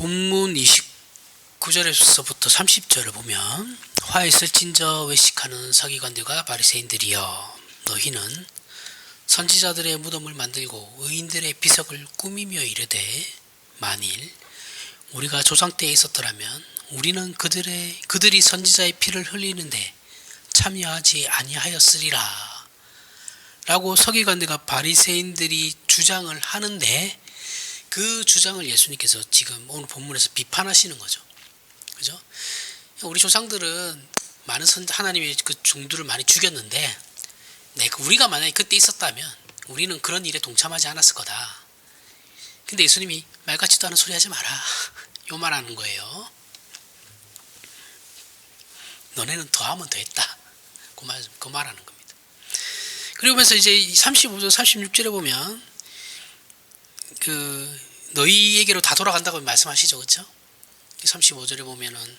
본문 29절에서부터 30절을 보면 화 있을진저 외식하는 서기관들과 바리새인들이여 너희는 선지자들의 무덤을 만들고 의인들의 비석을 꾸미며 이르되 만일 우리가 조상 때에 있었더라면 우리는 그들이 선지자의 피를 흘리는데 참여하지 아니하였으리라 라고 서기관들과 바리새인들이 주장을 하는데 그 주장을 예수님께서 지금 오늘 본문에서 비판하시는 거죠. 그죠? 우리 조상들은 많은 하나님의 그 종들을 많이 죽였는데 우리가 만약에 그때 있었다면 우리는 그런 일에 동참하지 않았을 거다. 근데 예수님이 말 같지도 않은 소리 하지 마라. 요 말하는 거예요. 너네는 더하면 더했다. 그 말하는 겁니다. 그러면서 이제 35절, 36절에 보면 너희에게로 다 돌아간다고 말씀하시죠. 그렇죠? 35절에 보면은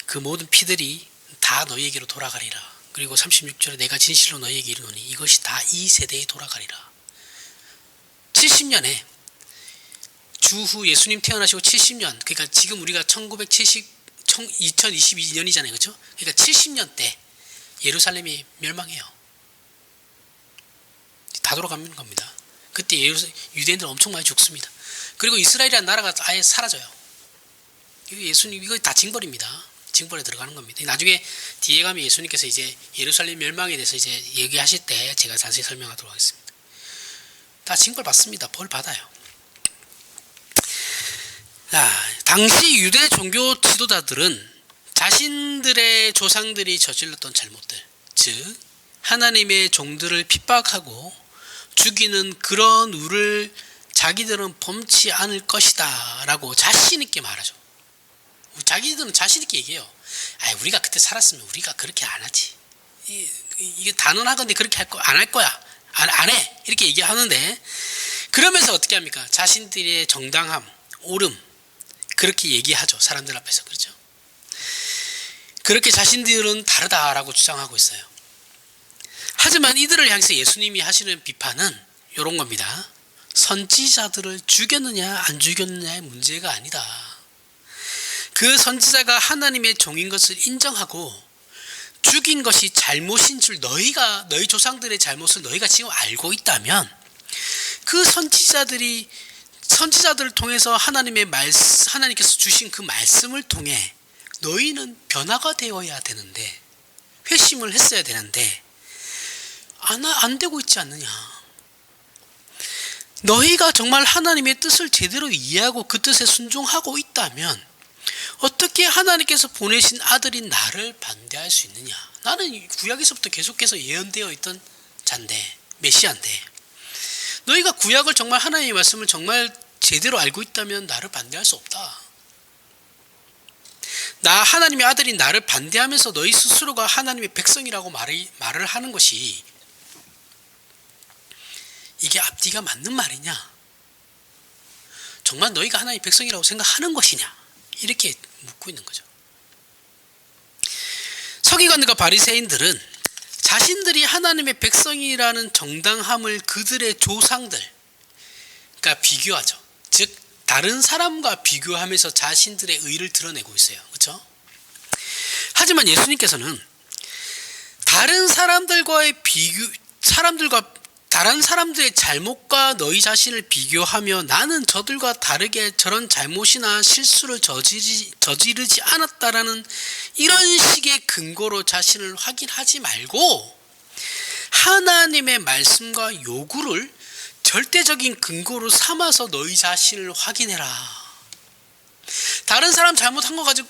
그 모든 피들이 다 너희에게로 돌아가리라. 그리고 36절에 내가 진실로 너희에게 이르노니 이것이 다 이 세대에 돌아가리라. 70년에 주후 예수님 태어나시고 70년, 그러니까 지금 우리가 2022년이잖아요. 그렇죠? 그러니까 70년 때 예루살렘이 멸망해요. 다 돌아가는 겁니다. 그때 유대인들 엄청 많이 죽습니다. 그리고 이스라엘이라는 나라가 아예 사라져요. 예수님 이거 다 징벌입니다. 징벌에 들어가는 겁니다. 나중에 뒤에 가면 예수님께서 이제 예루살렘 멸망에 대해서 이제 얘기하실 때 제가 자세히 설명하도록 하겠습니다. 다 징벌 받습니다. 벌 받아요. 자, 당시 유대 종교 지도자들은 자신들의 조상들이 저질렀던 잘못들, 즉 하나님의 종들을 핍박하고 죽이는 그런 우를 자기들은 범치 않을 것이다 라고 자신 있게 말하죠. 자기들은 자신 있게 얘기해요. 우리가 그때 살았으면 우리가 그렇게 안 하지. 이게 단언하건대 그렇게 안 할 거야. 안 해. 이렇게 얘기하는데 그러면서 어떻게 합니까? 자신들의 정당함, 옳음 그렇게 얘기하죠. 사람들 앞에서. 그렇죠? 그렇게 자신들은 다르다라고 주장하고 있어요. 하지만 이들을 향해서 예수님이 하시는 비판은 이런 겁니다. 선지자들을 죽였느냐 안 죽였느냐의 문제가 아니다. 그 선지자가 하나님의 종인 것을 인정하고 죽인 것이 잘못인 줄 너희 조상들의 잘못을 너희가 지금 알고 있다면 그 선지자들을 통해서 하나님께서 주신 그 말씀을 통해 너희는 변화가 되어야 되는데 회심을 했어야 되는데 안 되고 있지 않느냐. 너희가 정말 하나님의 뜻을 제대로 이해하고 그 뜻에 순종하고 있다면 어떻게 하나님께서 보내신 아들인 나를 반대할 수 있느냐. 나는 구약에서부터 계속해서 예언되어 있던 자인데 메시아인데 너희가 구약을 정말 하나님의 말씀을 정말 제대로 알고 있다면 나를 반대할 수 없다. 하나님의 아들인 나를 반대하면서 너희 스스로가 하나님의 백성이라고 말을 하는 것이 이게 앞뒤가 맞는 말이냐? 정말 너희가 하나님의 백성이라고 생각하는 것이냐? 이렇게 묻고 있는 거죠. 서기관들과 바리새인들은 자신들이 하나님의 백성이라는 정당함을 그들의 조상들과 비교하죠. 즉 다른 사람과 비교하면서 자신들의 의를 드러내고 있어요. 그렇죠? 하지만 예수님께서는 다른 사람들의 잘못과 너희 자신을 비교하며 나는 저들과 다르게 저런 잘못이나 실수를 저지르지 않았다라는 이런 식의 근거로 자신을 확인하지 말고 하나님의 말씀과 요구를 절대적인 근거로 삼아서 너희 자신을 확인해라. 다른 사람 잘못한 거 가지고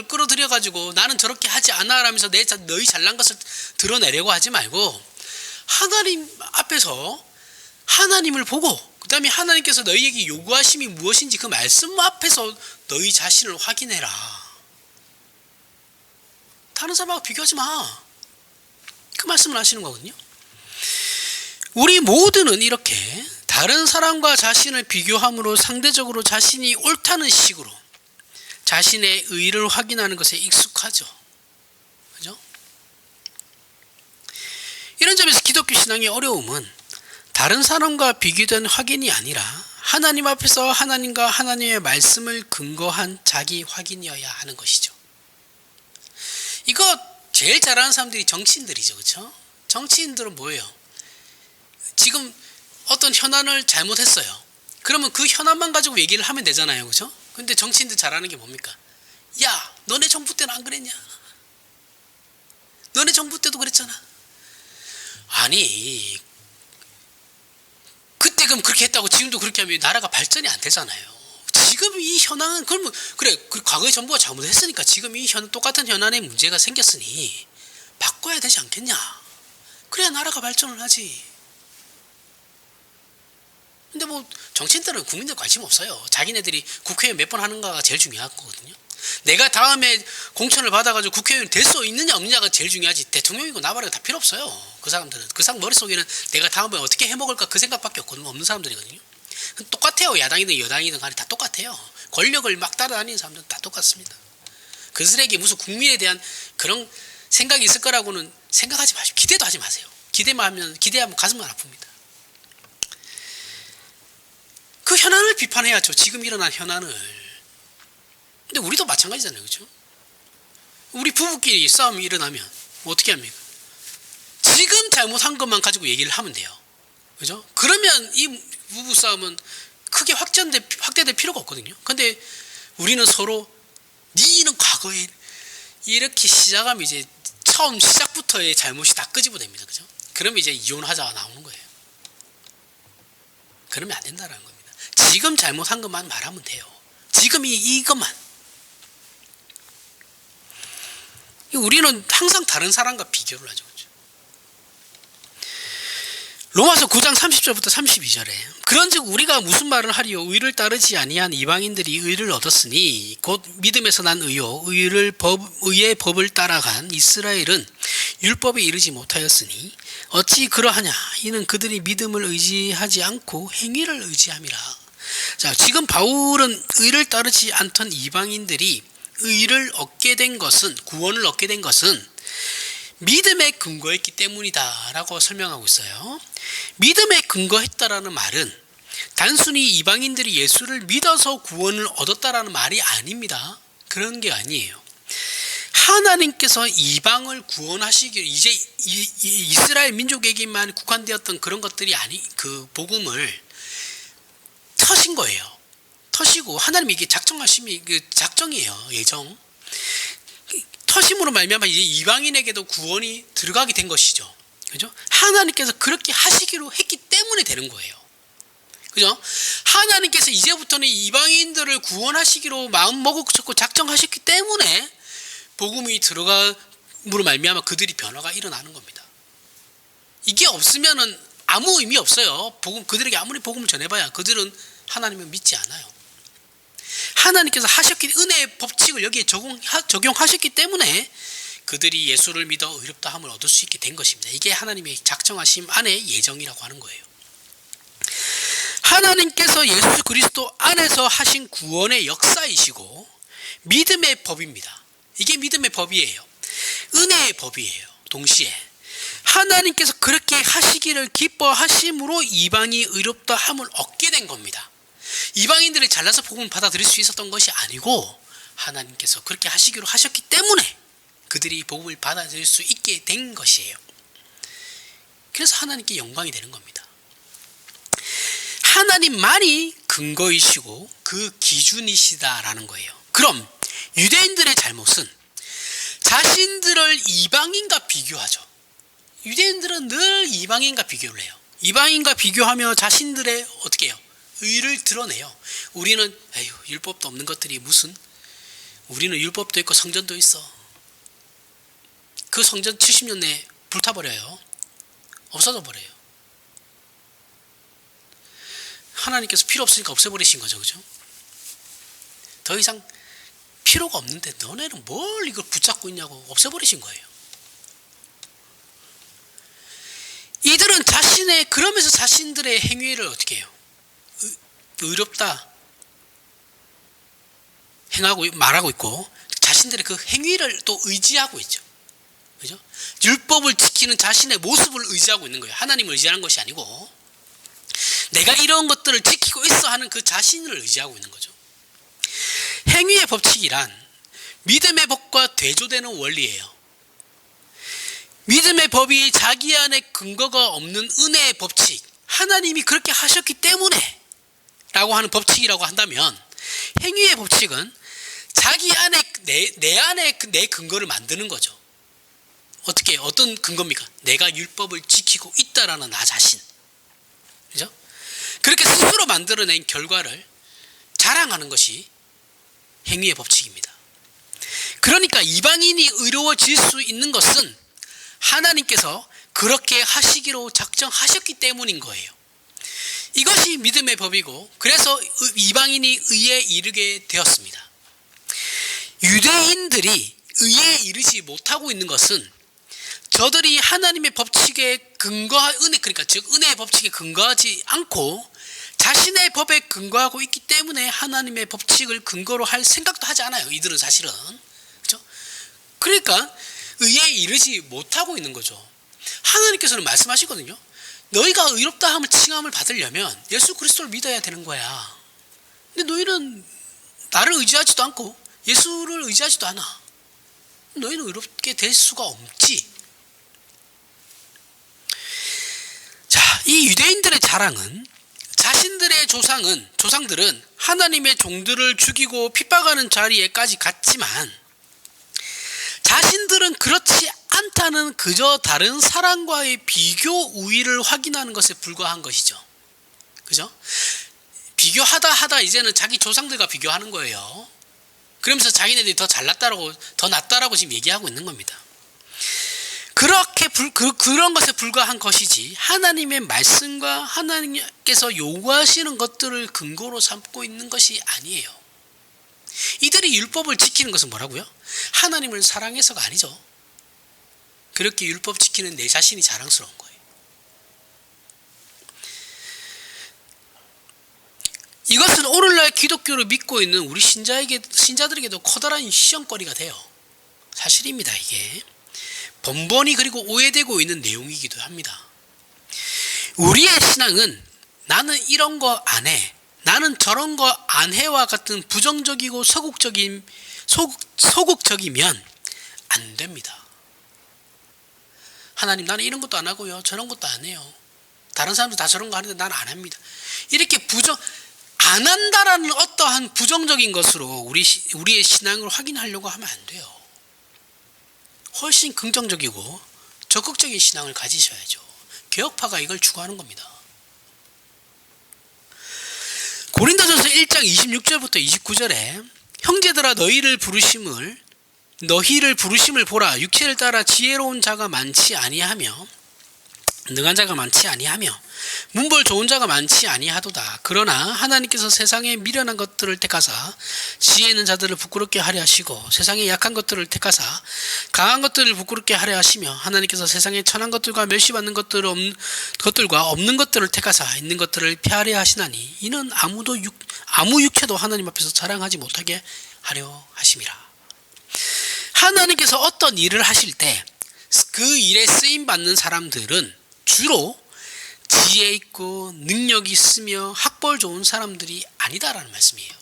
끌어들여가지고 나는 저렇게 하지 않아 라면서 너희 잘난 것을 드러내려고 하지 말고 하나님 앞에서 하나님을 보고 그 다음에 하나님께서 너희에게 요구하심이 무엇인지 그 말씀 앞에서 너희 자신을 확인해라. 다른 사람하고 비교하지 마. 그 말씀을 하시는 거거든요. 우리 모두는 이렇게 다른 사람과 자신을 비교함으로 상대적으로 자신이 옳다는 식으로 자신의 의를 확인하는 것에 익숙하죠. 그죠? 이런 점에서 기독교 신앙의 어려움은 다른 사람과 비교된 확인이 아니라 하나님 앞에서 하나님과 하나님의 말씀을 근거한 자기 확인이어야 하는 것이죠. 이거 제일 잘하는 사람들이 정치인들이죠. 그렇죠? 정치인들은 뭐예요? 지금 어떤 현안을 잘못했어요. 그러면 그 현안만 가지고 얘기를 하면 되잖아요. 그렇죠? 근데 정치인들 잘하는 게 뭡니까? 야, 너네 정부 때는 안 그랬냐? 너네 정부 때도 그랬잖아. 아니, 그때 그럼 그렇게 했다고 지금도 그렇게 하면 나라가 발전이 안 되잖아요. 지금 이 현황은 그러면 그래, 과거에 정부가 잘못했으니까 지금 이 똑같은 현안에 문제가 생겼으니 바꿔야 되지 않겠냐? 그래야 나라가 발전을 하지. 근데 뭐 정치인들은 국민들 관심 없어요. 자기네들이 국회의원 몇 번 하는가가 제일 중요한 거거든요. 내가 다음에 공천을 받아가지고 국회의원 될 수 있느냐 없느냐가 제일 중요하지. 대통령이고 나발이고 다 필요 없어요. 그 사람들은. 그 사람 머릿속에는 내가 다음에 어떻게 해먹을까 그 생각밖에 없는 사람들이거든요. 똑같아요. 야당이든 여당이든 간에 다 똑같아요. 권력을 막 따라다니는 사람들은 다 똑같습니다. 그들에게 무슨 국민에 대한 그런 생각이 있을 거라고는 생각하지 마시고 기대도 하지 마세요. 기대하면 가슴만 아픕니다. 그 현안을 비판해야죠. 지금 일어난 현안을. 근데 우리도 마찬가지잖아요. 그렇죠? 우리 부부끼리 싸움이 일어나면 어떻게 합니까? 지금 잘못한 것만 가지고 얘기를 하면 돼요. 그죠? 그러면 이 부부 싸움은 크게 확대될 필요가 없거든요. 근데 우리는 서로 니는 과거에 이렇게 시작하면 이제 처음 시작부터의 잘못이 다 끄집어냅니다. 그죠? 그러면 이제 이혼하자가 나오는 거예요. 그러면 안 된다는 겁니다. 지금 잘못한 것만 말하면 돼요. 지금 이것만. 우리는 항상 다른 사람과 비교를 하죠. 그렇죠? 로마서 9장 30절부터 32절에 그런즉 우리가 무슨 말을 하리요? 의를 따르지 아니한 이방인들이 의를 얻었으니 곧 믿음에서 난 의요 의의 법을 따라간 이스라엘은 율법에 이르지 못하였으니 어찌 그러하냐? 이는 그들이 믿음을 의지하지 않고 행위를 의지함이라. 자, 지금 바울은 의를 따르지 않던 이방인들이 의를 얻게 된 것은, 구원을 얻게 된 것은 믿음에 근거했기 때문이다 라고 설명하고 있어요. 믿음에 근거했다라는 말은 단순히 이방인들이 예수를 믿어서 구원을 얻었다라는 말이 아닙니다. 그런 게 아니에요. 하나님께서 이방을 구원하시기를, 이제 이스라엘 민족에게만 국한되었던 그런 것들이 그 복음을 터신 거예요. 터시고 하나님이 이게 작정하심이 작정이에요. 예정. 터심으로 말미암아 이제 이방인에게도 구원이 들어가게 된 것이죠. 그죠? 하나님께서 그렇게 하시기로 했기 때문에 되는 거예요. 그죠? 하나님께서 이제부터는 이방인들을 구원하시기로 마음 먹고 작정하셨기 때문에 복음이 들어감으로 말미암아 그들이 변화가 일어나는 겁니다. 이게 없으면은 아무 의미 없어요. 그들에게 아무리 복음을 전해봐야 그들은 하나님을 믿지 않아요. 하나님께서 은혜의 법칙을 여기에 적용하셨기 때문에 그들이 예수를 믿어 의롭다 함을 얻을 수 있게 된 것입니다. 이게 하나님의 작정하심 안의 예정이라고 하는 거예요. 하나님께서 예수 그리스도 안에서 하신 구원의 역사이시고 믿음의 법입니다. 이게 믿음의 법이에요. 은혜의 법이에요. 동시에 하나님께서 그렇게 하시기를 기뻐하심으로 이방이 의롭다 함을 얻게 된 겁니다. 이방인들이 잘나서 복음을 받아들일 수 있었던 것이 아니고 하나님께서 그렇게 하시기로 하셨기 때문에 그들이 복음을 받아들일 수 있게 된 것이에요. 그래서 하나님께 영광이 되는 겁니다. 하나님만이 근거이시고 그 기준이시다라는 거예요. 그럼 유대인들의 잘못은 자신들을 이방인과 비교하죠. 유대인들은 늘 이방인과 비교를 해요. 이방인과 비교하며 자신들의 어떻게 해요? 의를 드러내요. 우리는 율법도 없는 것들이 무슨, 우리는 율법도 있고 성전도 있어. 그 성전 70년 내에 불타버려요. 없어져 버려요. 하나님께서 필요 없으니까 없애버리신 거죠. 그죠? 더 이상 필요가 없는데 너네는 뭘 이걸 붙잡고 있냐고 없애버리신 거예요. 이들은 그러면서 자신들의 행위를 어떻게 해요? 의롭다 말하고 있고 자신들의 그 행위를 또 의지하고 있죠. 그죠? 율법을 지키는 자신의 모습을 의지하고 있는 거예요. 하나님을 의지하는 것이 아니고 내가 이런 것들을 지키고 있어 하는 그 자신을 의지하고 있는 거죠. 행위의 법칙이란 믿음의 법과 대조되는 원리예요. 믿음의 법이 자기 안에 근거가 없는 은혜의 법칙, 하나님이 그렇게 하셨기 때문에 라고 하는 법칙이라고 한다면, 행위의 법칙은 자기 안에 내 안에 내 근거를 만드는 거죠. 어떻게, 어떤 근거입니까? 내가 율법을 지키고 있다라는 나 자신, 그죠? 그렇게 스스로 만들어낸 결과를 자랑하는 것이 행위의 법칙입니다. 그러니까 이방인이 의로워질 수 있는 것은 하나님께서 그렇게 하시기로 작정하셨기 때문인 거예요. 이것이 믿음의 법이고, 그래서 이방인이 의에 이르게 되었습니다. 유대인들이 의에 이르지 못하고 있는 것은 저들이 하나님의 법칙에 은혜, 그러니까 즉 은혜의 법칙에 근거하지 않고 자신의 법에 근거하고 있기 때문에 하나님의 법칙을 근거로 할 생각도 하지 않아요. 이들은 사실은. 그렇죠? 그러니까 의에 이르지 못하고 있는 거죠. 하나님께서는 말씀하시거든요. 너희가 의롭다 함을 칭함을 받으려면 예수 그리스도를 믿어야 되는 거야. 근데 너희는 나를 의지하지도 않고 예수를 의지하지도 않아. 너희는 의롭게 될 수가 없지. 자, 이 유대인들의 자랑은, 자신들의 조상들은 하나님의 종들을 죽이고 핍박하는 자리에까지 갔지만 자신들은 그렇지 않다는 그저 다른 사람과의 비교 우위를 확인하는 것에 불과한 것이죠. 그죠? 비교하다 이제는 자기 조상들과 비교하는 거예요. 그러면서 자기네들이 더 잘났다라고, 더 낫다라고 지금 얘기하고 있는 겁니다. 그렇게 그런 것에 불과한 것이지, 하나님의 말씀과 하나님께서 요구하시는 것들을 근거로 삼고 있는 것이 아니에요. 이들이 율법을 지키는 것은 뭐라고요? 하나님을 사랑해서가 아니죠. 그렇게 율법 지키는 내 자신이 자랑스러운 거예요. 이것은 오늘날 기독교를 믿고 있는 우리 신자들에게도 커다란 시험거리가 돼요. 사실입니다. 이게 번번이 그리고 오해되고 있는 내용이기도 합니다. 우리의 신앙은 나는 이런 거 안 해, 나는 저런 거 안 해와 같은 부정적이고 소극적이면 안 됩니다. 하나님, 나는 이런 것도 안 하고요, 저런 것도 안 해요. 다른 사람들 다 저런 거 하는데 나는 안 합니다. 이렇게 안 한다라는 어떠한 부정적인 것으로 우리의 신앙을 확인하려고 하면 안 돼요. 훨씬 긍정적이고 적극적인 신앙을 가지셔야죠. 개혁파가 이걸 추구하는 겁니다. 고린도전서 1장 26절부터 29절에 형제들아 너희를 부르심을 보라. 육체를 따라 지혜로운 자가 많지 아니하며 능한 자가 많지 아니하며 문벌 좋은 자가 많지 아니하도다. 그러나 하나님께서 세상에 미련한 것들을 택하사 지혜 있는 자들을 부끄럽게 하려 하시고 세상에 약한 것들을 택하사 강한 것들을 부끄럽게 하려 하시며 하나님께서 세상에 천한 것들과 멸시받는 것들과 없는 것들을 택하사 있는 것들을 피하려 하시나니 이는 아무 육체도 하나님 앞에서 자랑하지 못하게 하려 하심이라. 하나님께서 어떤 일을 하실 때 그 일에 쓰임받는 사람들은 주로 지혜 있고 능력 있으며 학벌 좋은 사람들이 아니다라는 말씀이에요.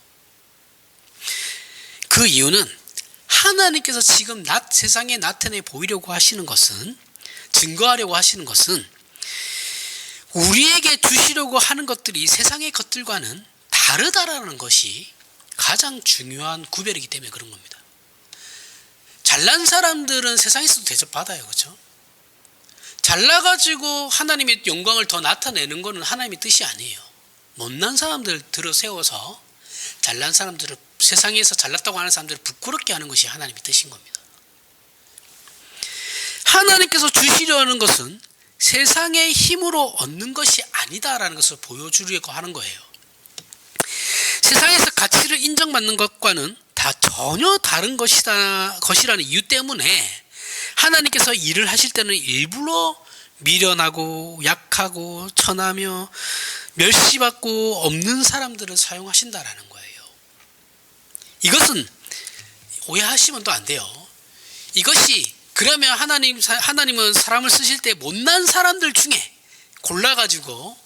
그 이유는 하나님께서 지금 세상에 나타내 보이려고 하시는 것은, 증거하려고 하시는 것은 우리에게 주시려고 하는 것들이 세상의 것들과는 다르다라는 것이 가장 중요한 구별이기 때문에 그런 겁니다. 잘난 사람들은 세상에서도 대접받아요. 그렇죠? 잘나가지고 하나님의 영광을 더 나타내는 것은 하나님의 뜻이 아니에요. 못난 사람들 들어 세워서 잘난 사람들을, 세상에서 잘났다고 하는 사람들을 부끄럽게 하는 것이 하나님의 뜻인 겁니다. 하나님께서 주시려는 것은 세상의 힘으로 얻는 것이 아니다라는 것을 보여주려고 하는 거예요. 세상에서 가치를 인정받는 것과는 다 전혀 다른 것이라는 이유 때문에 하나님께서 일을 하실 때는 일부러 미련하고 약하고 천하며 멸시받고 없는 사람들을 사용하신다라는 거예요. 이것은 오해하시면 또 안 돼요. 이것이 그러면 하나님은 사람을 쓰실 때 못난 사람들 중에 골라가지고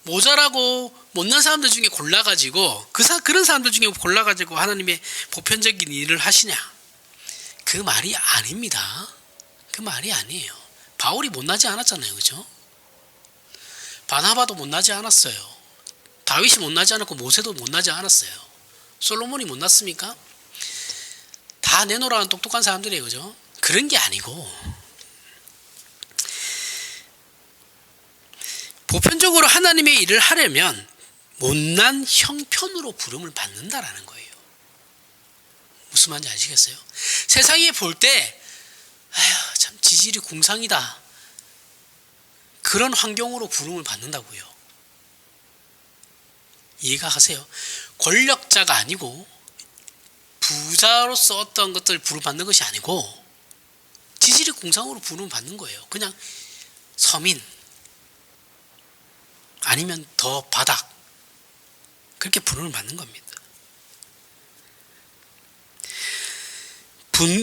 모자라고 못난 사람들 중에 골라가지고 그런 사람들 중에 골라가지고 하나님의 보편적인 일을 하시냐? 그 말이 아닙니다. 그 말이 아니에요. 바울이 못나지 않았잖아요, 그죠? 바나바도 못나지 않았어요. 다윗이 못나지 않았고 모세도 못나지 않았어요. 솔로몬이 못났습니까? 다 내놓으라는 똑똑한 사람들이에요, 그죠? 그런 게 아니고 보편적으로 하나님의 일을 하려면 못난 형편으로 부름을 받는다라는 거예요. 무슨 말인지 아시겠어요? 세상에 볼 때 아휴 참 지질이 궁상이다, 그런 환경으로 부름을 받는다고요. 이해가 하세요? 권력자가 아니고 부자로서 어떤 것들 부름받는 것이 아니고 지질이 궁상으로 부름을 받는 거예요. 그냥 서민 아니면 더 바닥, 그렇게 부름을 받는 겁니다.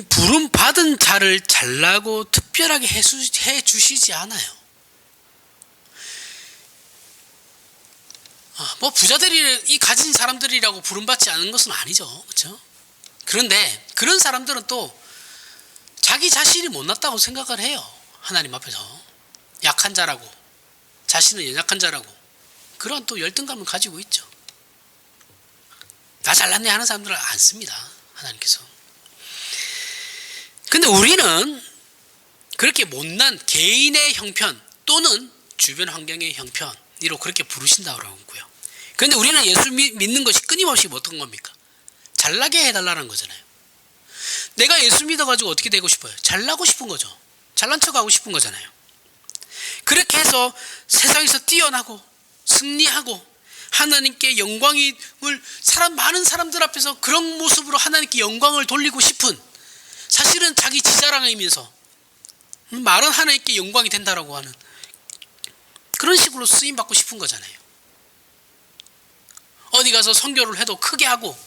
부름 받은 자를 잘나고 특별하게 해주시지 않아요. 뭐 부자들이 이 가진 사람들이라고 부름받지 않은 것은 아니죠, 그렇죠? 그런데 그런 사람들은 또 자기 자신이 못났다고 생각을 해요. 하나님 앞에서 약한 자라고, 자신은 연약한 자라고, 그런 또 열등감을 가지고 있죠. 나 잘났네 하는 사람들은 안 씁니다, 하나님께서. 근데 우리는 그렇게 못난 개인의 형편 또는 주변 환경의 형편으로 그렇게 부르신다고 하고요. 그런데 우리는 예수 믿는 것이 끊임없이 어떤 겁니까? 잘나게 해달라는 거잖아요. 내가 예수 믿어가지고 어떻게 되고 싶어요? 잘나고 싶은 거죠. 잘난 척하고 싶은 거잖아요. 그렇게 해서 세상에서 뛰어나고 승리하고 하나님께 영광을 많은 사람들 앞에서 그런 모습으로 하나님께 영광을 돌리고 싶은, 사실은 자기 지자랑이면서 말은 하나님께 영광이 된다라고 하는 그런 식으로 쓰임받고 싶은 거잖아요. 어디 가서 선교를 해도 크게 하고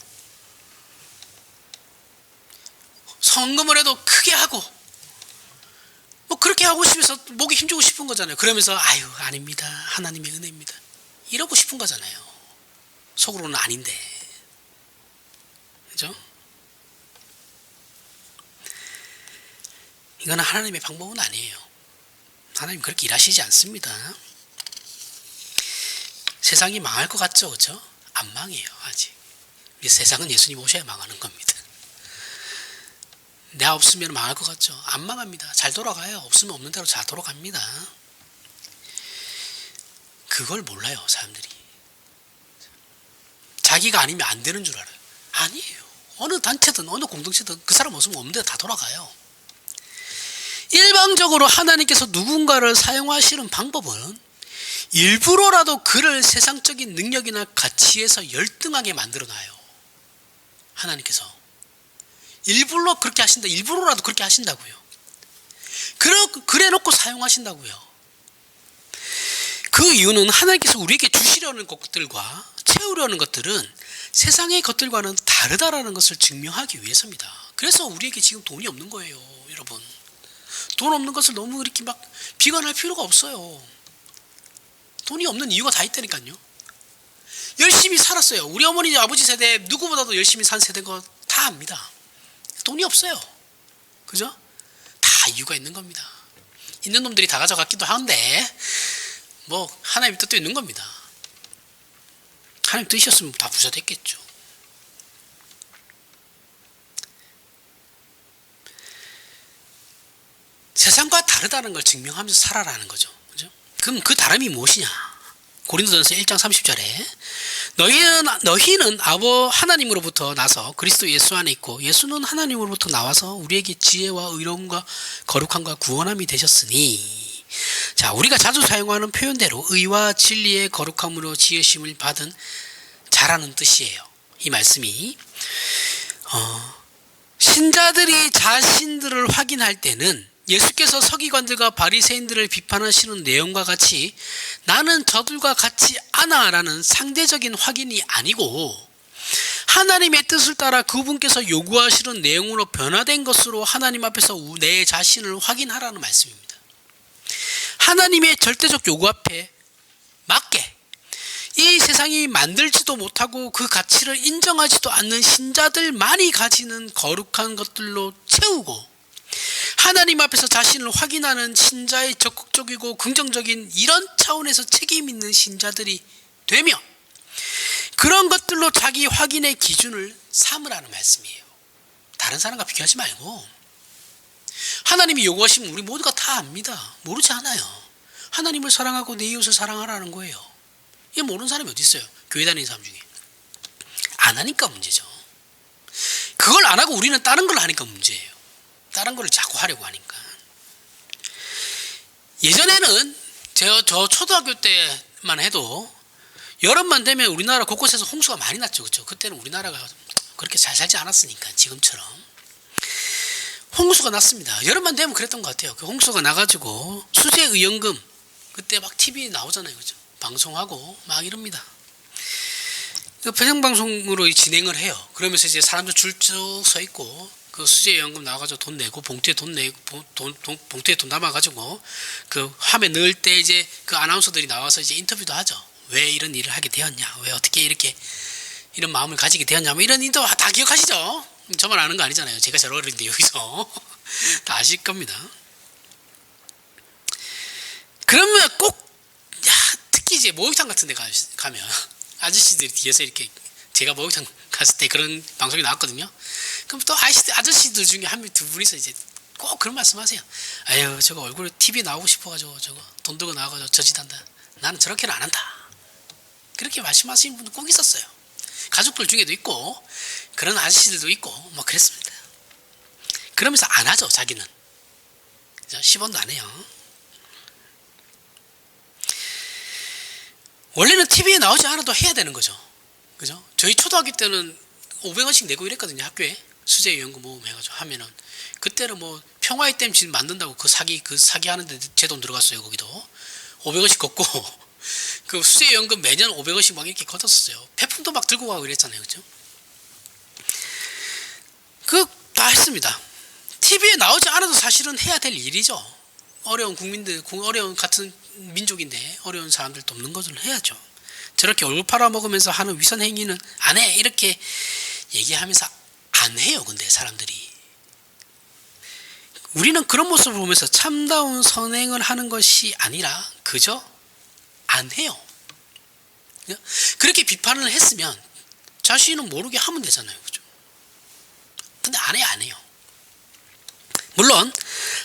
성금을 해도 크게 하고 뭐 그렇게 하고 싶어서 목에 힘주고 싶은 거잖아요. 그러면서 아유 아닙니다, 하나님의 은혜입니다, 이러고 싶은 거잖아요. 속으로는 아닌데, 그죠? 이거는 하나님의 방법은 아니에요. 하나님 그렇게 일하시지 않습니다. 세상이 망할 것 같죠, 그렇죠? 안 망해요, 아직. 세상은 예수님 오셔야 망하는 겁니다. 내가 없으면 망할 것 같죠? 안 망합니다. 잘 돌아가요. 없으면 없는 대로 잘 돌아갑니다. 그걸 몰라요, 사람들이. 자기가 아니면 안 되는 줄 알아요. 아니에요. 어느 단체든 어느 공동체든 그 사람 없으면 없는 대로 다 돌아가요. 일방적으로 하나님께서 누군가를 사용하시는 방법은 일부러라도 그를 세상적인 능력이나 가치에서 열등하게 만들어놔요. 하나님께서 일부러 그렇게 하신다, 일부러라도 그렇게 하신다고요. 그래 놓고 사용하신다고요. 그 이유는 하나님께서 우리에게 주시려는 것들과 채우려는 것들은 세상의 것들과는 다르다라는 것을 증명하기 위해서입니다. 그래서 우리에게 지금 돈이 없는 거예요, 여러분. 돈 없는 것을 너무 이렇게 막 비관할 필요가 없어요. 돈이 없는 이유가 다 있다니까요. 열심히 살았어요. 우리 어머니 아버지 세대 누구보다도 열심히 산 세대인 거 다 압니다. 돈이 없어요, 그죠? 다 이유가 있는 겁니다. 있는 놈들이 다 가져갔기도 하는데 뭐 하나님 뜻도 있는 겁니다. 하나님 뜻이었으면 다 부자 됐겠죠. 세상과 다르다는 걸 증명하면서 살아라는 거죠. 그죠? 그럼 그 다름이 무엇이냐? 고린도전서 1장 30절에 너희는 하나님으로부터 나서 그리스도 예수 안에 있고 예수는 하나님으로부터 나와서 우리에게 지혜와 의로움과 거룩함과 구원함이 되셨으니, 자, 우리가 자주 사용하는 표현대로 의와 진리의 거룩함으로 지으심을 받은 자라는 뜻이에요. 이 말씀이 신자들이 자신들을 확인할 때는 예수께서 서기관들과 바리새인들을 비판하시는 내용과 같이 나는 저들과 같지 않아 라는 상대적인 확인이 아니고 하나님의 뜻을 따라 그분께서 요구하시는 내용으로 변화된 것으로 하나님 앞에서 내 자신을 확인하라는 말씀입니다. 하나님의 절대적 요구 앞에 맞게 이 세상이 만들지도 못하고 그 가치를 인정하지도 않는 신자들만이 가지는 거룩한 것들로 채우고 하나님 앞에서 자신을 확인하는 신자의 적극적이고 긍정적인 이런 차원에서 책임 있는 신자들이 되며 그런 것들로 자기 확인의 기준을 삼으라는 말씀이에요. 다른 사람과 비교하지 말고 하나님이 요구하시면 우리 모두가 다 압니다. 모르지 않아요. 하나님을 사랑하고 내 이웃을 사랑하라는 거예요. 이거 모르는 사람이 어디 있어요? 교회 다니는 사람 중에. 안 하니까 문제죠. 그걸 안 하고 우리는 다른 걸 하니까 문제예요. 다른 걸 자꾸 하려고 하니까. 예전에는 저 초등학교 때만 해도 여름만 되면 우리나라 곳곳에서 홍수가 많이 났죠. 그렇죠? 그때는 우리나라가 그렇게 잘 살지 않았으니까 지금처럼. 홍수가 났습니다. 여름만 되면 그랬던 것 같아요. 그 홍수가 나가지고 수재의연금 그때 막 TV 나오잖아요. 그죠? 방송하고 막 이럽니다. 그 배송방송으로 진행을 해요. 그러면서 이제 사람들 줄 쭉 서 있고 그 수재연금 나와가지고 돈 내고 봉투에 돈 내고 봉투에 돈 담아가지고 그 화면 넣을 때 이제 그 아나운서들이 나와서 이제 인터뷰도 하죠. 왜 이런 일을 하게 되었냐? 왜 어떻게 이렇게 이런 마음을 가지게 되었냐? 뭐 이런 인터뷰 다 기억하시죠? 저만 아는 거 아니잖아요. 제가 잘 어른데 여기서 다 아실 겁니다. 그러면 꼭 특히 이제 목욕탕 같은 데 가면 아저씨들이 뒤에서 이렇게 제가 목욕탕 갔을 때 그런 방송이 나왔거든요. 그럼 또 아저씨들 중에 한 명 두 분이서 이제 꼭 그런 말씀하세요. 아유 저거 얼굴에 TV 나오고 싶어가지고 저거 돈 들고 나와가지고 저 짓 한다. 나는 저렇게는 안 한다. 그렇게 말씀하시는 분도 꼭 있었어요. 가족들 중에도 있고 그런 아저씨들도 있고 뭐 그랬습니다. 그러면서 안 하죠. 자기는 10원도 안 해요. 원래는 TV에 나오지 않아도 해야 되는 거죠. 그죠? 저희 초등학교 때는 500원씩 내고 이랬거든요. 학교에 수재연금 모금 해가지고 하면은 그때는 뭐 평화의 댐 지금 만든다고 그 사기 하는데 제 돈 들어갔어요. 거기도 500원씩 걷고 그 수재연금 매년 500원씩 막 이렇게 걷었어요. 폐품도 막 들고 가고 이랬잖아요. 그죠? 다 했습니다. TV에 나오지 않아도 사실은 해야 될 일이죠. 어려운 국민들, 어려운 같은 민족인데 어려운 사람들 돕는 것을 해야죠. 저렇게 얼굴 팔아먹으면서 하는 위선 행위는 안 해. 이렇게 얘기하면서 안 해요. 근데 사람들이. 우리는 그런 모습을 보면서 참다운 선행을 하는 것이 아니라 그저 안 해요. 그렇게 비판을 했으면 자신은 모르게 하면 되잖아요. 그죠? 근데 안 해요. 물론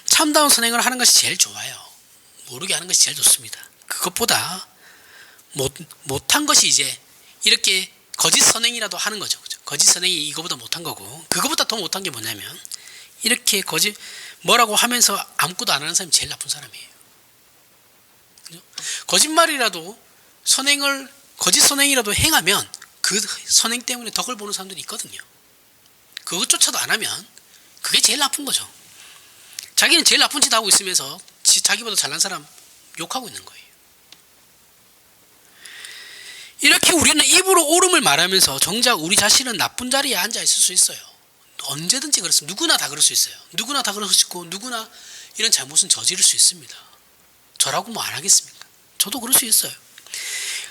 참다운 선행을 하는 것이 제일 좋아요. 모르게 하는 것이 제일 좋습니다. 그것보다 못한 것이 이제 이렇게 거짓 선행이라도 하는 거죠. 그죠? 거짓 선행이 이거보다 못한 거고 그거보다 더 못한 게 뭐냐면 이렇게 뭐라고 하면서 아무것도 안 하는 사람이 제일 나쁜 사람이에요. 그죠? 거짓말이라도 거짓 선행이라도 행하면 그 선행 때문에 덕을 보는 사람들이 있거든요. 그것조차도 안 하면 그게 제일 나쁜 거죠. 자기는 제일 나쁜 짓 하고 있으면서 자기보다 잘난 사람 욕하고 있는 거예요. 이렇게 우리는 입으로 옳음을 말하면서 정작 우리 자신은 나쁜 자리에 앉아 있을 수 있어요. 언제든지 그렇습니다. 누구나 다 그럴 수 있어요. 누구나 다 그럴 수 있고 누구나 이런 잘못은 저지를 수 있습니다. 저라고 뭐 안 하겠습니까? 저도 그럴 수 있어요.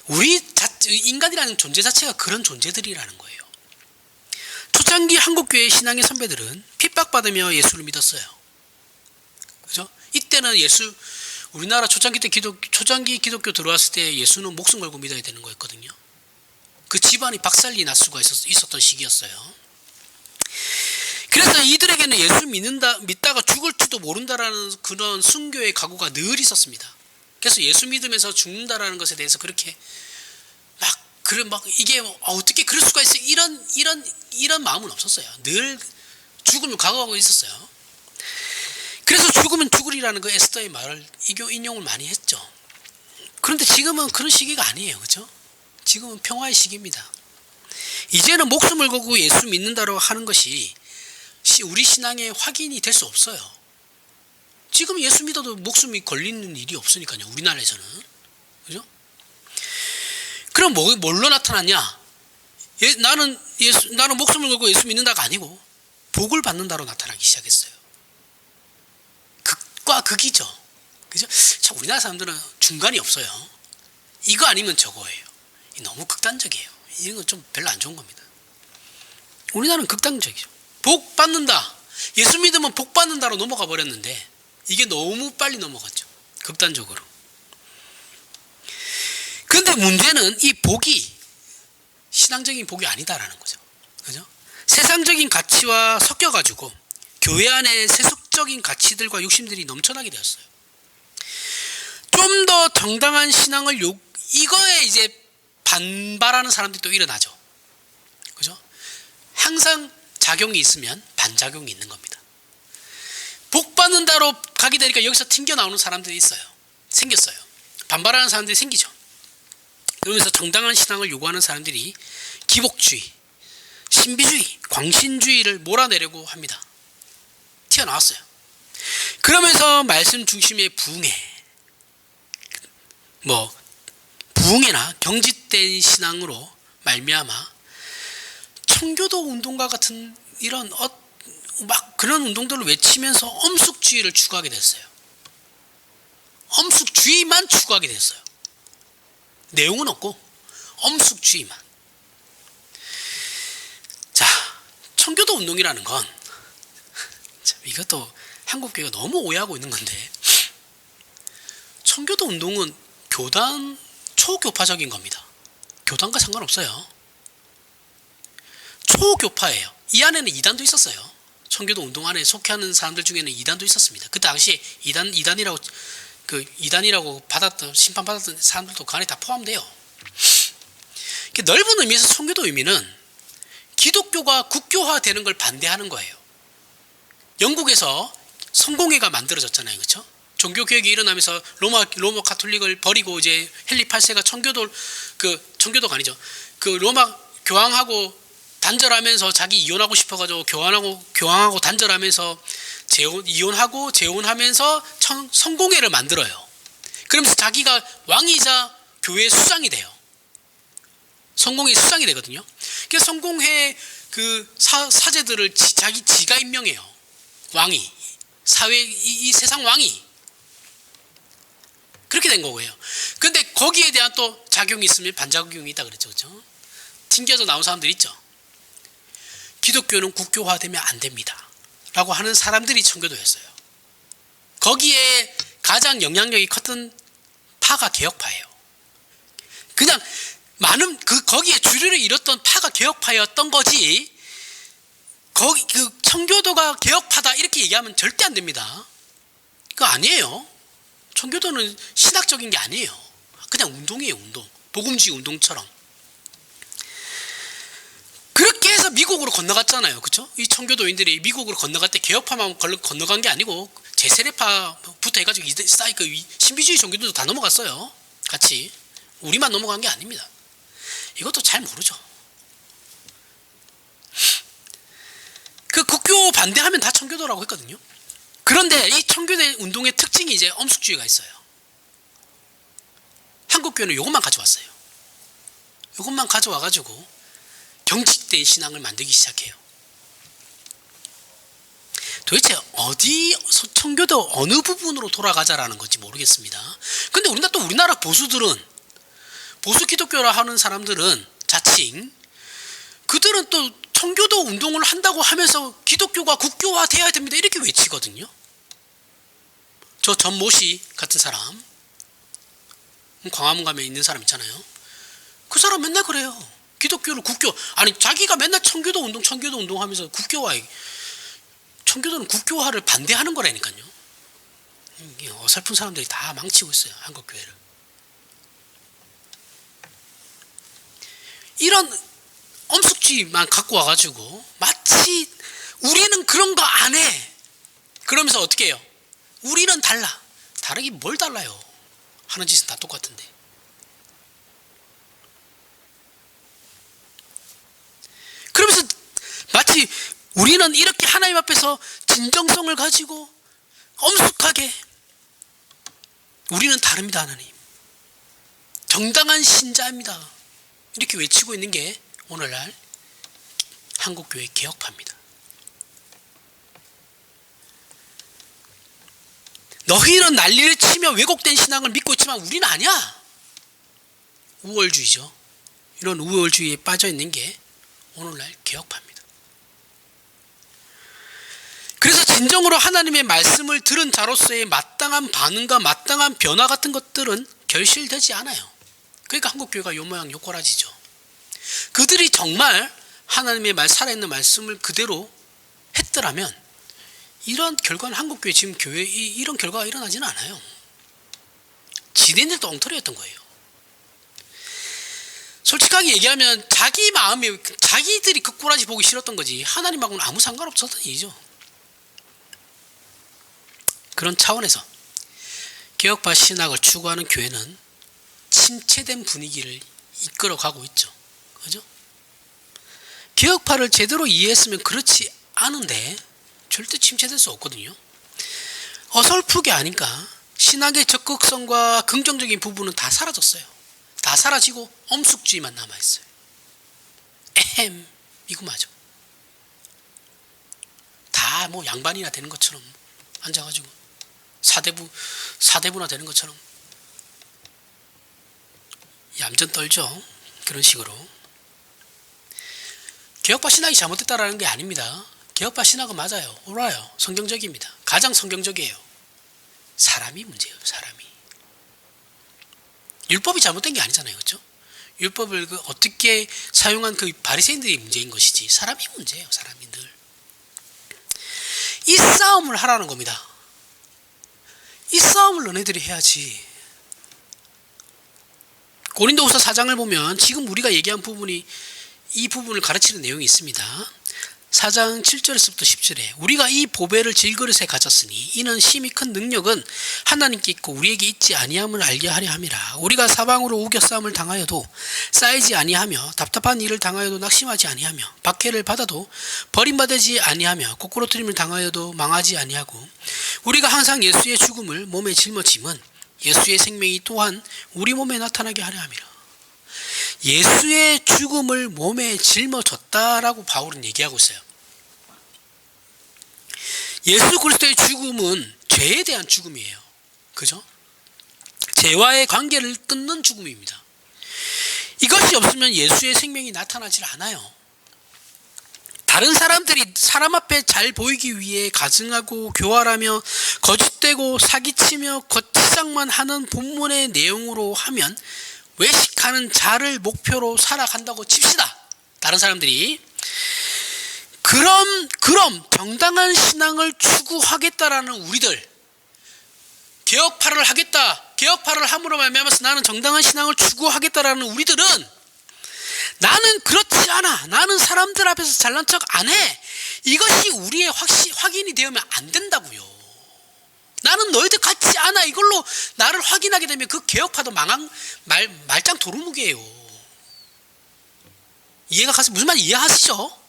우리 인간이라는 존재 자체가 그런 존재들이라는 거예요. 초창기 한국교회 신앙의 선배들은 핍박받으며 예수를 믿었어요. 그죠? 이때는 우리나라 초창기 기독교 들어왔을 때 예수는 목숨 걸고 믿어야 되는 거였거든요. 그 집안이 박살이 날 수가 있었던 시기였어요. 그래서 이들에게는 예수 믿다가 죽을지도 모른다라는 그런 순교의 각오가 늘 있었습니다. 그래서 예수 믿으면서 죽는다라는 것에 대해서 그렇게 막 이게 어떻게 그럴 수가 있어 이런 마음은 없었어요. 늘 죽음을 각오하고 있었어요. 그래서 죽으면 죽으리라는 그 에스더의 말을 인용을 많이 했죠. 그런데 지금은 그런 시기가 아니에요. 그렇죠? 지금은 평화의 시기입니다. 이제는 목숨을 걸고 예수 믿는다고 하는 것이 우리 신앙의 확인이 될 수 없어요. 지금 예수 믿어도 목숨이 걸리는 일이 없으니까요. 우리나라에서는. 그죠? 그럼 뭘로 나타났냐? 나는 목숨을 걸고 예수 믿는다가 아니고 복을 받는다로 나타나기 시작했어요. 극과 극이죠. 그죠? 참 우리나라 사람들은 중간이 없어요. 이거 아니면 저거예요. 너무 극단적이에요. 이런 건 좀 별로 안 좋은 겁니다. 우리나라는 극단적이죠. 복 받는다. 예수 믿으면 복 받는다로 넘어가 버렸는데 이게 너무 빨리 넘어갔죠. 극단적으로. 그런데 문제는 이 복이 신앙적인 복이 아니다라는 거죠. 그죠? 세상적인 가치와 섞여가지고 교회 안에 세속적인 가치들과 욕심들이 넘쳐나게 되었어요. 좀 더 정당한 신앙을 이거에 이제 반발하는 사람들이 또 일어나죠. 그죠? 항상 작용이 있으면 반작용이 있는 겁니다. 복 받는다로 가게 되니까 여기서 튕겨 나오는 사람들이 생겼어요. 반발하는 사람들이 생기죠. 그러면서 정당한 신앙을 요구하는 사람들이 기복주의, 신비주의, 광신주의를 몰아내려고 합니다. 튀어나왔어요. 그러면서 말씀 중심의 부흥회나 경직된 신앙으로 말미암아 청교도 운동과 같은 이런 막 그런 운동들을 외치면서 엄숙주의를 추구하게 됐어요. 엄숙주의만 추구하게 됐어요. 내용은 없고 엄숙주의만. 자, 청교도 운동이라는 건 이것도 한국교회가 너무 오해하고 있는 건데, 청교도 운동은 교단 초교파적인 겁니다. 교단과 상관없어요. 초교파예요. 이 안에는 이단도 있었어요. 청교도 운동 안에 속해하는 사람들 중에는 이단도 있었습니다. 그 당시에 이단이라고 심판받았던 사람들도 그 안에 다 포함돼요. 넓은 의미에서 청교도 의미는 기독교가 국교화되는 걸 반대하는 거예요. 영국에서 성공회가 만들어졌잖아요, 그렇죠? 종교개혁이 일어나면서 로마 가톨릭을 버리고 이제 헨리 8세가 청교도가 아니죠. 그 로마 교황하고 단절하면서 자기 이혼하고 싶어가지고 교황하고 단절하면서 이혼하고 재혼하면서 성공회를 만들어요. 그러면서 자기가 왕이자 교회 수장이 돼요. 성공회 수장이 되거든요. 그래서 성공회 그 사제들을 지가 임명해요. 왕이, 이 세상 왕이. 그렇게 된 거고요. 근데 거기에 대한 또 작용이 있으면 반작용이 있다 그랬죠. 그렇죠? 튕겨져 나온 사람들 있죠. 기독교는 국교화되면 안 됩니다 라고 하는 사람들이 청교도였어요. 거기에 가장 영향력이 컸던 파가 개혁파예요. 그냥 거기에 주류를 이뤘던 파가 개혁파였던 거지, 청교도가 개혁파다 이렇게 얘기하면 절대 안 됩니다. 그거 아니에요. 청교도는 신학적인 게 아니에요. 그냥 운동이에요, 운동. 복음주의 운동처럼. 그렇게 해서 미국으로 건너갔잖아요. 그렇죠? 이 청교도인들이 미국으로 건너갈 때 개혁파만 건너간 게 아니고 제세례파부터 해가지고 신비주의 종교들도 다 넘어갔어요. 같이. 우리만 넘어간 게 아닙니다. 이것도 잘 모르죠. 그 국교 반대하면 다 청교도라고 했거든요. 그런데 이 청교도 운동의 특징이 이제 엄숙주의가 있어요. 한국교회는 이것만 가져왔어요. 이것만 가져와가지고 경직된 신앙을 만들기 시작해요. 도대체 청교도 어느 부분으로 돌아가자라는 건지 모르겠습니다. 근데 우리나라 보수 기독교라 하는 사람들은 자칭 그들은 또 청교도 운동을 한다고 하면서 기독교가 국교화 돼야 됩니다 이렇게 외치거든요. 저 전모씨 같은 사람, 광화문 가면 있는 사람 있잖아요. 그 사람 맨날 그래요. 기독교를 자기가 맨날 청교도 운동 하면서 청교도는 국교화를 반대하는 거라니까요. 어설픈 사람들이 다 망치고 있어요, 한국교회를. 이런 엄숙주의만 갖고 와가지고 마치 우리는 그런 거 안 해. 그러면서 어떻게 해요? 우리는 달라. 다르긴 뭘 달라요. 하는 짓은 다 똑같은데. 그러면서 마치 우리는 이렇게 하나님 앞에서 진정성을 가지고 엄숙하게 우리는 다릅니다, 하나님. 정당한 신자입니다. 이렇게 외치고 있는 게 오늘날 한국교회 개혁파입니다. 너희는 난리를 치며 왜곡된 신앙을 믿고 있지만 우리는 아니야. 우월주의죠. 이런 우월주의에 빠져 있는 게 오늘날 개혁파입니다. 그래서 진정으로 하나님의 말씀을 들은 자로서의 마땅한 반응과 마땅한 변화 같은 것들은 결실되지 않아요. 그러니까 한국교회가 요 모양 요 꼬라지죠. 그들이 정말 하나님의 살아있는 말씀을 그대로 했더라면 이런 결과는 한국교회 지금 교회에 이런 결과가 일어나지는 않아요. 지네들도 엉터리였던 거예요. 솔직하게 얘기하면 자기 마음에 자기들이 그 꼬라지 보기 싫었던 거지 하나님하고는 아무 상관없었던 일이죠. 그런 차원에서 개혁파 신학을 추구하는 교회는 침체된 분위기를 이끌어가고 있죠. 그죠? 개혁파를 제대로 이해했으면 그렇지 않은데 절대 침체될 수 없거든요. 어설프게 아니까 신학의 적극성과 긍정적인 부분은 다 사라졌어요. 다 사라지고 엄숙주의만 남아있어요. 에헴 이거 맞아. 다 뭐 양반이나 되는 것처럼 앉아가지고 사대부나 되는 것처럼 얌전 떨죠. 그런 식으로. 개혁파 신학이 잘못됐다라는 게 아닙니다. 개혁파 신학은 맞아요. 옳아요. 성경적입니다. 가장 성경적이에요. 사람이 문제예요. 사람이. 율법이 잘못된 게 아니잖아요. 그렇죠? 율법을 어떻게 사용한 그 바리새인들이 문제인 것이지 사람이 문제예요. 사람이 늘. 이 싸움을 하라는 겁니다. 이 싸움을 너네들이 해야지. 고린도후서 4장을 보면 지금 우리가 얘기한 부분이 이 부분을 가르치는 내용이 있습니다. 4장 7절에서부터 10절에 우리가 이 보배를 질그릇에 가졌으니 이는 심히 큰 능력은 하나님께 있고 우리에게 있지 아니함을 알게 하려 함이라. 우리가 사방으로 우겨싸움을 당하여도 쌓이지 아니하며 답답한 일을 당하여도 낙심하지 아니하며 박해를 받아도 버림받지 아니하며 거꾸로뜨림을 당하여도 망하지 아니하고 우리가 항상 예수의 죽음을 몸에 짊어짐은 예수의 생명이 또한 우리 몸에 나타나게 하려 함이라. 예수의 죽음을 몸에 짊어졌다라고 바울은 얘기하고 있어요. 예수 그리스도의 죽음은 죄에 대한 죽음이에요. 그죠? 죄와의 관계를 끊는 죽음입니다. 이것이 없으면 예수의 생명이 나타나질 않아요. 다른 사람들이 사람 앞에 잘 보이기 위해 가증하고 교활하며 거짓되고 사기치며 겉치장만 하는 본문의 내용으로 하면 외식하는 자를 목표로 살아간다고 칩시다. 다른 사람들이. 그럼 정당한 신앙을 추구하겠다라는 우리들, 개혁파를 하겠다, 개혁파를 함으로 말미암아서 나는 정당한 신앙을 추구하겠다라는 우리들은 나는 그렇지 않아, 나는 사람들 앞에서 잘난 척 안 해, 이것이 우리의 확인이 되면 안 된다고요. 나는 너희들 같지 않아, 이걸로 나를 확인하게 되면 그 개혁파도 말짱 도루묵이에요. 이해가 가서 무슨 말인지 이해하시죠?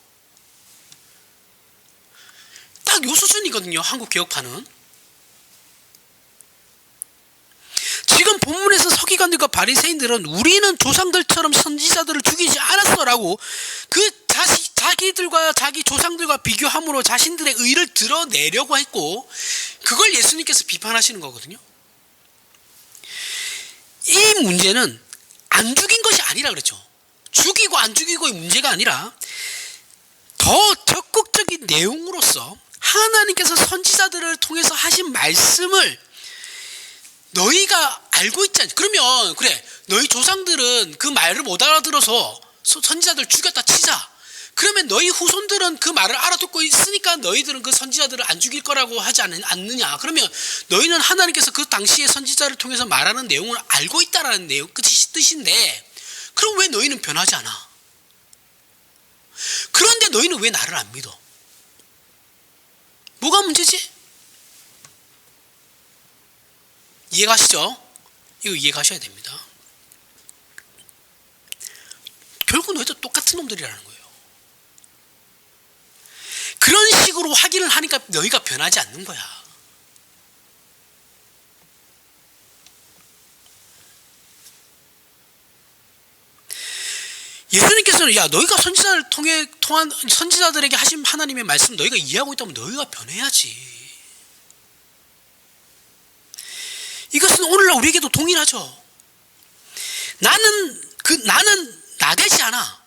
딱 요 수준이거든요. 한국 개혁파는. 지금 본문에서 서기관들과 바리새인들은 우리는 조상들처럼 선지자들을 죽이지 않았어라고 그 자기들과 자기 조상들과 비교함으로 자신들의 의를 드러내려고 했고 그걸 예수님께서 비판하시는 거거든요. 이 문제는 안 죽인 것이 아니라 그랬죠. 죽이고 안 죽이고의 문제가 아니라 더 적극적인 내용으로서 하나님께서 선지자들을 통해서 하신 말씀을 너희가 알고 있지 않냐. 그러면 그래, 너희 조상들은 그 말을 못 알아들어서 선지자들 죽였다 치자. 그러면 너희 후손들은 그 말을 알아듣고 있으니까 너희들은 그 선지자들을 안 죽일 거라고 하지 않느냐. 그러면 너희는 하나님께서 그 당시에 선지자를 통해서 말하는 내용을 알고 있다라는 내용, 그 뜻인데 그럼 왜 너희는 변하지 않아? 그런데 너희는 왜 나를 안 믿어? 뭐가 문제지? 이해가시죠? 이거 이해가셔야 됩니다. 결국 너희도 똑같은 놈들이라는 거예요. 그런 식으로 확인을 하니까 너희가 변하지 않는 거야. 예수님께서는 야, 너희가 선지자를 통한 선지자들에게 하신 하나님의 말씀 너희가 이해하고 있다면 너희가 변해야지. 이것은 오늘날 우리에게도 동일하죠. 나는 나대지 않아.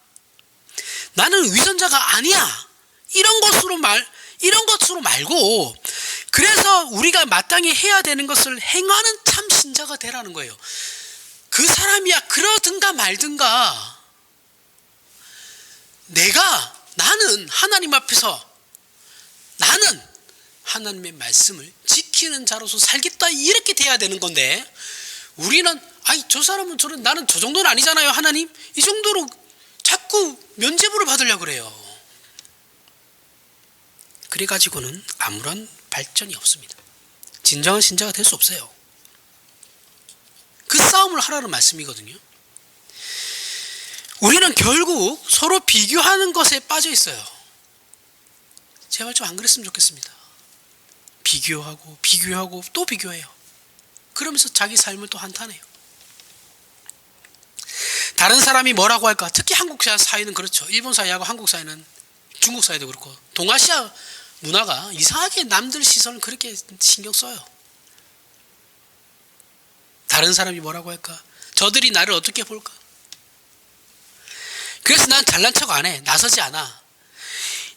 나는 위선자가 아니야. 이런 것으로 말고, 그래서 우리가 마땅히 해야 되는 것을 행하는 참 신자가 되라는 거예요. 그 사람이야 그러든가 말든가, 나는 하나님 앞에서 나는 하나님의 말씀을 지키는 자로서 살겠다, 이렇게 돼야 되는 건데, 우리는 저 사람은 나는 저 정도는 아니잖아요 하나님, 이 정도로 자꾸 면죄부를 받으려고 그래요. 그래가지고는 아무런 발전이 없습니다. 진정한 신자가 될 수 없어요. 그 싸움을 하라는 말씀이거든요. 우리는 결국 서로 비교하는 것에 빠져 있어요. 제발 좀 안 그랬으면 좋겠습니다. 비교하고 또 비교해요. 그러면서 자기 삶을 또 한탄해요. 다른 사람이 뭐라고 할까? 특히 한국 사회는 그렇죠. 일본 사회하고 한국 사회는, 중국 사회도 그렇고, 동아시아 문화가 이상하게 남들 시선을 그렇게 신경 써요. 다른 사람이 뭐라고 할까? 저들이 나를 어떻게 볼까? 그래서 난 잘난 척 안 해. 나서지 않아.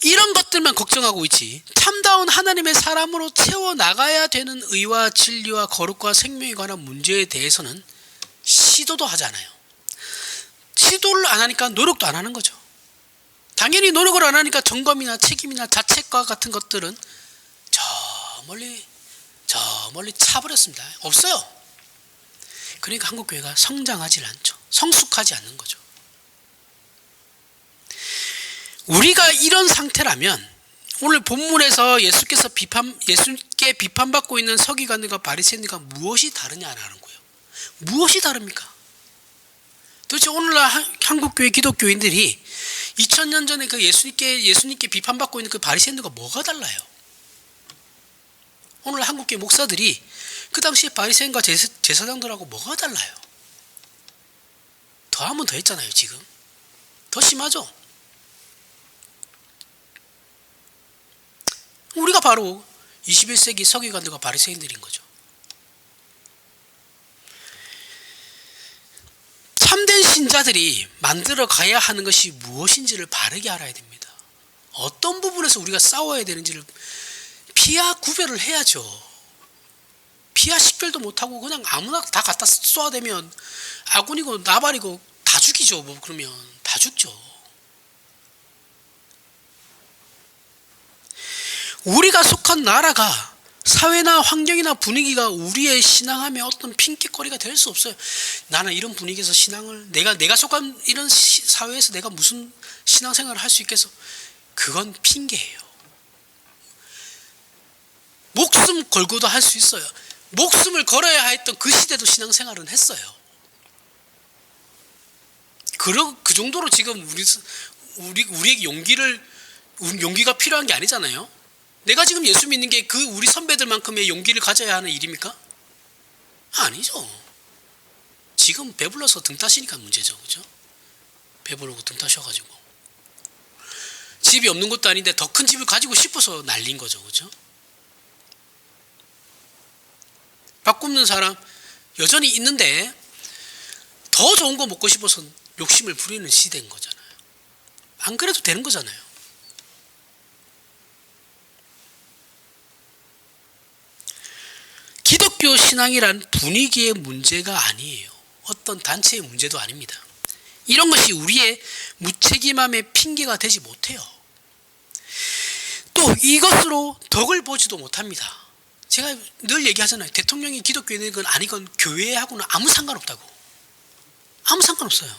이런 것들만 걱정하고 있지, 참다운 하나님의 사람으로 채워나가야 되는 의와 진리와 거룩과 생명에 관한 문제에 대해서는 시도도 하지 않아요. 시도를 안 하니까 노력도 안 하는 거죠. 당연히 노력을 안 하니까 점검이나 책임이나 자책과 같은 것들은 저 멀리 차버렸습니다. 없어요. 그러니까 한국교회가 성장하지 않죠. 성숙하지 않는 거죠. 우리가 이런 상태라면 오늘 본문에서 예수께 비판받고 있는 서기관들과 바리새인들과 무엇이 다르냐라는 거예요. 무엇이 다릅니까? 도대체 오늘날 한국교회 기독교인들이 2000년 전에 그 예수님께 비판받고 있는 그 바리새인들과 뭐가 달라요? 오늘 한국교회 목사들이 그 당시에 바리새인과 제사장들하고 뭐가 달라요? 더하면 더 했잖아요. 지금 더 심하죠. 우리가 바로 21세기 서기관들과 바리새인들인 거죠. 참된 신자들이 만들어 가야 하는 것이 무엇인지를 바르게 알아야 됩니다. 어떤 부분에서 우리가 싸워야 되는지를 피하 구별을 해야죠. 피하 식별도 못하고 그냥 아무나 다 갖다 쏘아대면 아군이고 나발이고 다 죽이죠. 뭐 그러면 다 죽죠. 우리가 속한 나라가, 사회나 환경이나 분위기가 우리의 신앙함에 어떤 핑계거리가 될 수 없어요. 나는 이런 분위기에서 신앙을, 내가 속한 이런 사회에서 내가 무슨 신앙생활을 할 수 있겠어? 그건 핑계예요. 목숨 걸고도 할 수 있어요. 목숨을 걸어야 했던 그 시대도 신앙생활은 했어요. 그 정도로 지금 우리에게 용기가 필요한 게 아니잖아요. 내가 지금 예수 믿는 게 그 우리 선배들만큼의 용기를 가져야 하는 일입니까? 아니죠. 지금 배불러서 등 따시니까 문제죠. 그죠? 배부르고 등 따셔가지고 집이 없는 것도 아닌데 더 큰 집을 가지고 싶어서 난린 거죠. 그죠? 밥 굶는 사람 여전히 있는데 더 좋은 거 먹고 싶어서 욕심을 부리는 시대인 거잖아요. 안 그래도 되는 거잖아요. 기독교 신앙이란 분위기의 문제가 아니에요. 어떤 단체의 문제도 아닙니다. 이런 것이 우리의 무책임함의 핑계가 되지 못해요. 또 이것으로 덕을 보지도 못합니다. 제가 늘 얘기하잖아요. 대통령이 기독교인이건 아니건 교회하고는 아무 상관없다고. 아무 상관없어요.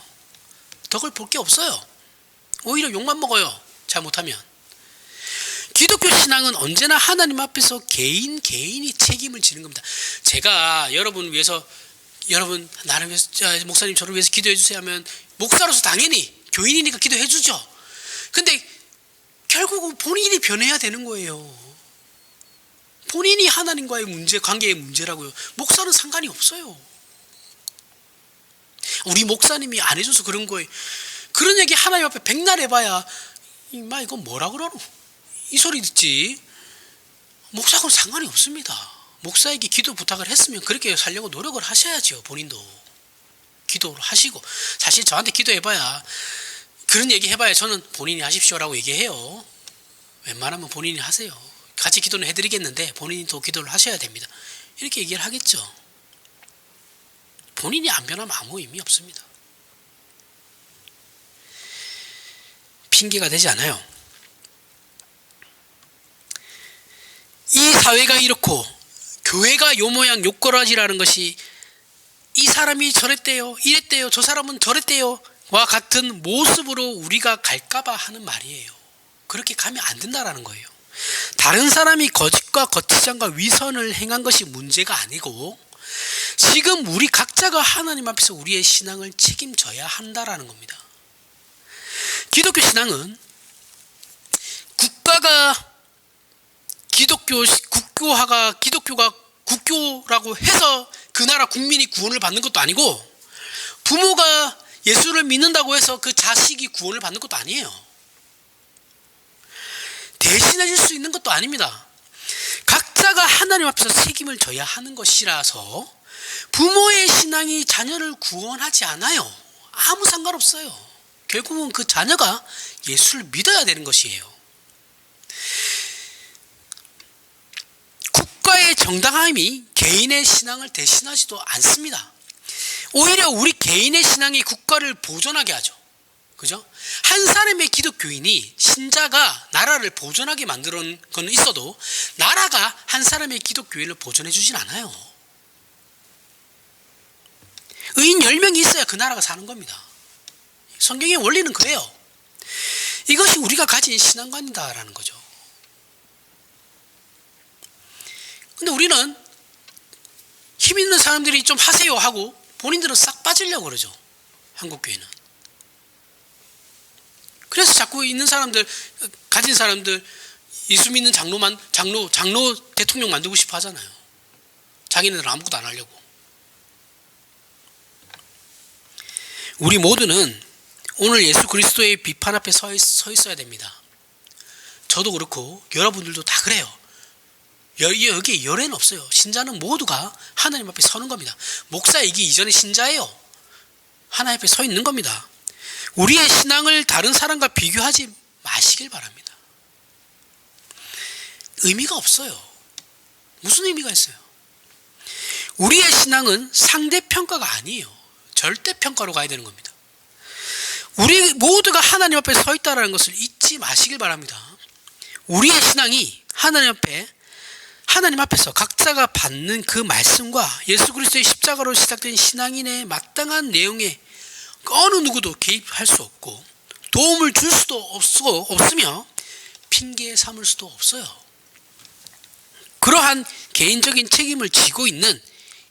덕을 볼 게 없어요. 오히려 욕만 먹어요. 잘못하면. 기독교 신앙은 언제나 하나님 앞에서 개인이 책임을 지는 겁니다. 제가 여러분 나를 위해서, 목사님 저를 위해서 기도해 주세요 하면 목사로서 당연히 교인이니까 기도해 주죠. 근데 결국은 본인이 변해야 되는 거예요. 본인이 하나님과의 관계의 문제라고요. 목사는 상관이 없어요. 우리 목사님이 안 해줘서 그런 거예요. 그런 얘기 하나님 앞에 백날 해봐야 이건 뭐라 그러노? 이 소리 듣지. 목사하고는 상관이 없습니다. 목사에게 기도 부탁을 했으면 그렇게 살려고 노력을 하셔야죠. 본인도. 기도를 하시고, 사실 저한테 기도해봐야, 그런 얘기 해봐야 저는 본인이 하십시오라고 얘기해요. 웬만하면 본인이 하세요. 같이 기도는 해드리겠는데 본인이 또 기도를 하셔야 됩니다. 이렇게 얘기를 하겠죠. 본인이 안 변하면 아무 의미 없습니다. 핑계가 되지 않아요. 이 사회가 이렇고 교회가 요 모양 요꼬라지라는 것이 이 사람이 저랬대요, 이랬대요, 저 사람은 저랬대요 와 같은 모습으로 우리가 갈까봐 하는 말이에요. 그렇게 가면 안 된다라는 거예요. 다른 사람이 거짓과 거치장과 위선을 행한 것이 문제가 아니고 지금 우리 각자가 하나님 앞에서 우리의 신앙을 책임져야 한다라는 겁니다. 기독교 신앙은 기독교가 국교라고 해서 그 나라 국민이 구원을 받는 것도 아니고, 부모가 예수를 믿는다고 해서 그 자식이 구원을 받는 것도 아니에요. 대신해 줄 수 있는 것도 아닙니다. 각자가 하나님 앞에서 책임을 져야 하는 것이라서 부모의 신앙이 자녀를 구원하지 않아요. 아무 상관없어요. 결국은 그 자녀가 예수를 믿어야 되는 것이에요. 국가의 정당함이 개인의 신앙을 대신하지도 않습니다. 오히려 우리 개인의 신앙이 국가를 보존하게 하죠. 그죠? 한 사람의 기독교인이, 신자가 나라를 보존하게 만드는 건 있어도 나라가 한 사람의 기독교인을 보존해 주진 않아요. 의인 10명이 있어야 그 나라가 사는 겁니다. 성경의 원리는 그래요. 이것이 우리가 가진 신앙관이다라는 거죠. 근데 우리는 힘 있는 사람들이 좀 하세요 하고 본인들은 싹 빠지려고 그러죠. 한국교회는. 그래서 자꾸 있는 사람들, 가진 사람들, 예수 믿는 장로 대통령 만들고 싶어 하잖아요. 자기네들은 아무것도 안 하려고. 우리 모두는 오늘 예수 그리스도의 비판 앞에 서 있어야 됩니다. 저도 그렇고 여러분들도 다 그래요. 여기에 열애는 없어요. 신자는 모두가 하나님 앞에 서는 겁니다. 목사이기 이전에 신자예요. 하나님 앞에 서 있는 겁니다. 우리의 신앙을 다른 사람과 비교하지 마시길 바랍니다. 의미가 없어요. 무슨 의미가 있어요? 우리의 신앙은 상대평가가 아니에요. 절대평가로 가야 되는 겁니다. 우리 모두가 하나님 앞에 서 있다는 것을 잊지 마시길 바랍니다. 우리의 신앙이 하나님 앞에서 각자가 받는 그 말씀과 예수 그리스도의 십자가로 시작된 신앙인의 마땅한 내용에 어느 누구도 개입할 수 없고 도움을 줄 수도 없으며 핑계 삼을 수도 없어요. 그러한 개인적인 책임을 지고 있는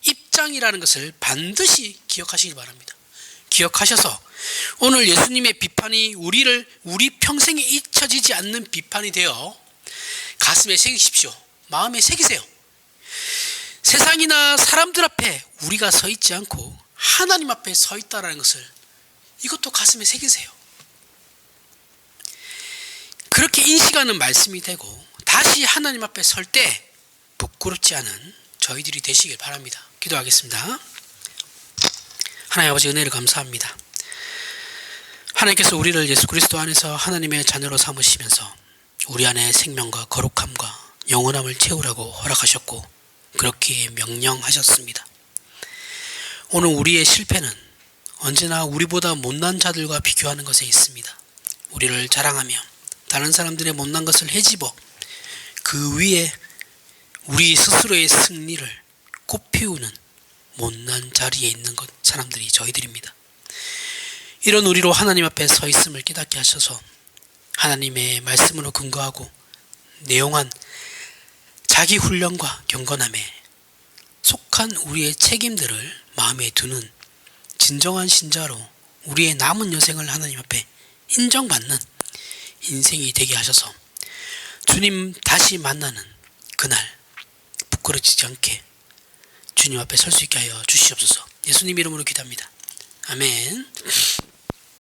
입장이라는 것을 반드시 기억하시기 바랍니다. 기억하셔서 오늘 예수님의 비판이 우리 평생에 잊혀지지 않는 비판이 되어 가슴에 새기십시오. 마음에 새기세요. 세상이나 사람들 앞에 우리가 서 있지 않고 하나님 앞에 서 있다는 것을 이것도 가슴에 새기세요. 그렇게 인식하는 말씀이 되고 다시 하나님 앞에 설 때 부끄럽지 않은 저희들이 되시길 바랍니다. 기도하겠습니다. 하나님 아버지, 은혜를 감사합니다. 하나님께서 우리를 예수 그리스도 안에서 하나님의 자녀로 삼으시면서 우리 안에 생명과 거룩함과 영원함을 채우라고 허락하셨고 그렇게 명령하셨습니다. 오늘 우리의 실패는 언제나 우리보다 못난 자들과 비교하는 것에 있습니다. 우리를 자랑하며 다른 사람들의 못난 것을 헤집어 그 위에 우리 스스로의 승리를 꽃피우는 못난 자리에 있는 사람들이 저희들입니다. 이런 우리로 하나님 앞에 서 있음을 깨닫게 하셔서 하나님의 말씀으로 근거하고 내용한 자기 훈련과 경건함에 속한 우리의 책임들을 마음에 두는 진정한 신자로 우리의 남은 여생을 하나님 앞에 인정받는 인생이 되게 하셔서 주님 다시 만나는 그날 부끄러지지 않게 주님 앞에 설 수 있게 하여 주시옵소서. 예수님 이름으로 기도합니다. 아멘.